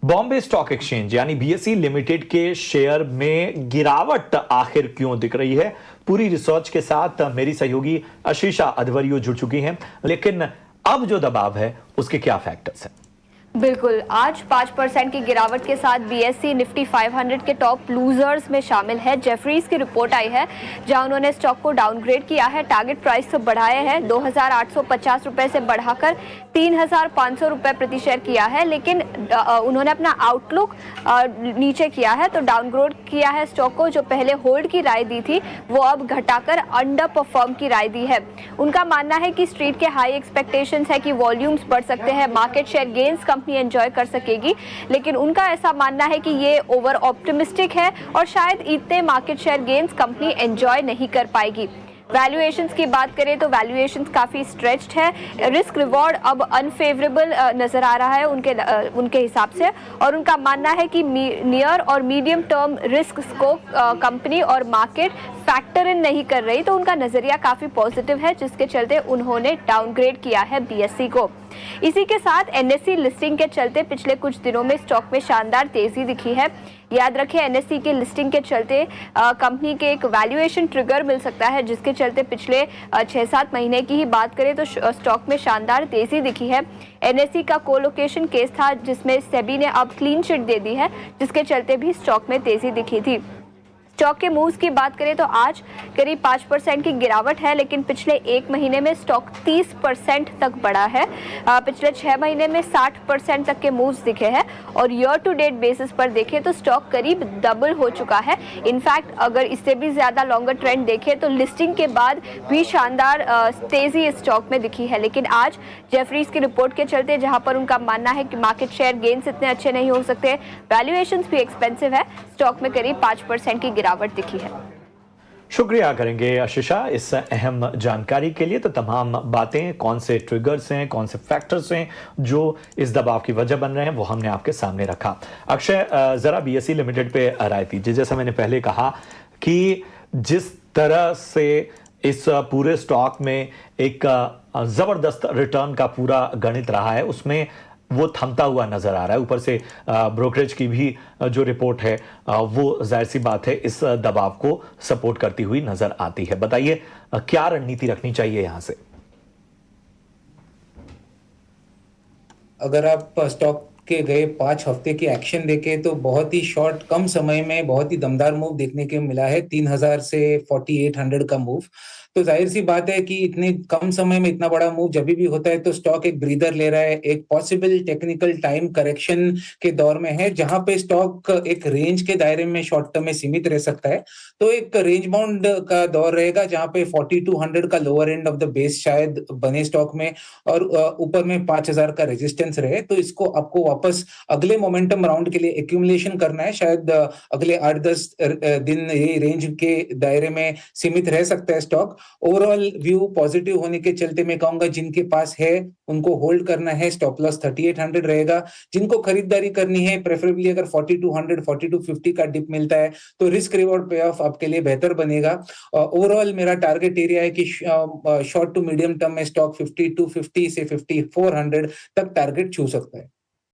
Bombay stock exchange यानी BSE limited के share में गिरावट आखिर क्यों दिख रही है? पूरी रिसर्च के साथ मेरी सहयोगी आशीषा अधवरियो जुड़ चुकी हैं, लेकिन अब जो दबाव है उसके क्या फैक्टर्स हैं? बिल्कुल, आज 5% की गिरावट के साथ बीएसई निफ्टी 500 के टॉप लूजर्स में शामिल है। जेफरीज की रिपोर्ट आई है जहां उन्होंने स्टॉक को डाउनग्रेड किया है, टारगेट प्राइस तो बढ़ाए हैं 2,850 रुपए से बढ़ाकर 3,500 रुपए प्रति शेयर किया है, लेकिन उन्होंने अपना आउटलुक नीचे किया है, तो डाउनग्रेड किया है स्टॉक को। जो पहले होल्ड की राय दी थी वो अब घटाकर अंडर परफॉर्म की राय दी है। उनका मानना है कि स्ट्रीट के हाई एक्सपेक्टेशंस है कि वॉल्यूम्स बढ़ सकते हैं, market share gains company enjoy कर सकेगी, लेकिन उनका ऐसा मानना है कि ये ओवर ऑप्टिमिस्टिक है और शायद इतने market share gains company enjoy नहीं कर पाएगी। वैल्यूएशंस की बात करें तो वैल्यूएशंस काफ़ी स्ट्रेच्ड है, रिस्क रिवॉर्ड अब अनफेवरेबल नज़र आ रहा है उनके हिसाब से, और उनका मानना है कि नियर और मीडियम टर्म रिस्क को कंपनी और मार्केट फैक्टर इन नहीं कर रही, तो उनका नज़रिया काफ़ी पॉजिटिव है, जिसके चलते उन्होंने डाउनग्रेड किया है बीएसई को। इसी के साथ एनएसई लिस्टिंग के चलते पिछले कुछ दिनों में स्टॉक में शानदार तेजी दिखी है। याद रखें, एनएसई की लिस्टिंग के चलते कंपनी के एक वैल्यूएशन ट्रिगर मिल सकता है, जिसके चलते पिछले 6-7 महीने की ही बात करें तो स्टॉक में शानदार तेजी दिखी है। एनएसई का कोलोकेशन केस था जिसमें सेबी ने अब क्लीन चिट दे दी है, जिसके चलते भी स्टॉक में तेजी दिखी थी। स्टॉक के मूव्स की बात करें तो आज करीब 5% की गिरावट है, लेकिन पिछले एक महीने में स्टॉक 30% तक बढ़ा है। पिछले 6 महीने में 60% तक के मूव्स दिखे हैं और ईयर टू डेट बेसिस पर देखें तो स्टॉक करीब डबल हो चुका है। इनफैक्ट अगर इससे भी ज़्यादा लॉन्गर ट्रेंड देखें तो लिस्टिंग के बाद भी शानदार तेज़ी इस स्टॉक में दिखी है, लेकिन आज जेफरीज की रिपोर्ट के चलते, जहां पर उनका मानना है कि मार्केट शेयर गेन्स इतने अच्छे नहीं हो सकते, वैल्यूएशंस भी एक्सपेंसिव है, स्टॉक में करीब 5% की गिरावट दिखी है। शुक्रिया करेंगे आशीषा इस अहम जानकारी के लिए। तो तमाम बातें, कौन से ट्रिगर्स हैं, कौन से फैक्टर्स हैं जो इस दबाव की वजह बन रहे हैं, वो हमने आपके सामने रखा। अक्षय, जरा बीएसई लिमिटेड पे राय दीजिए। जैसा मैंने पहले कहा कि जिस तरह से इस पूरे स्टॉक में एक जबरदस्त रिटर्न का पूरा गणित रहा है, उसमें वो थमता हुआ नजर आ रहा है। ऊपर से ब्रोकरेज की भी जो रिपोर्ट है वो जाहिर सी बात है इस दबाव को सपोर्ट करती हुई नजर आती है। बताइए क्या रणनीति रखनी चाहिए यहां से? अगर आप स्टॉक के गए 5 हफ्ते की एक्शन देखें तो बहुत ही शॉर्ट, कम समय में बहुत ही दमदार मूव देखने को मिला है। 3,000 से 4,800 का मूव, तो जाहिर सी बात है कि इतने कम समय में इतना बड़ा मूव जब भी होता है तो स्टॉक एक ब्रीदर ले रहा है, एक पॉसिबल टेक्निकल टाइम करेक्शन के दौर में है, जहां पे स्टॉक एक रेंज के दायरे में शॉर्ट टर्म में सीमित रह सकता है। तो एक रेंज बाउंड का दौर रहेगा जहां पे 4,200 का lower end of the base शायद बने स्टॉक में, और ऊपर में 5,000 का रेजिस्टेंस रहे। तो इसको आपको वापस अगले मोमेंटम राउंड के लिए एक्यूमुलेशन करना है। शायद अगले 8-10 दिन ये रेंज के दायरे में सीमित रह सकता है स्टॉक। ओवरऑल व्यू पॉजिटिव होने के चलते मैं कहूंगा जिनके पास है उनको होल्ड करना है। स्टॉप लॉस 3,800 रहेगा। जिनको खरीदारी करनी है, प्रेफरेबली अगर 4,200 4,250 का डिप मिलता है तो रिस्क रिवॉर्ड पे ऑफ आपके लिए बेहतर बनेगा। ओवरऑल मेरा टारगेट एरिया है कि शॉर्ट टू मीडियम टर्म में स्टॉक 5,250 से 5,400 तक टारगेट छू सकता है।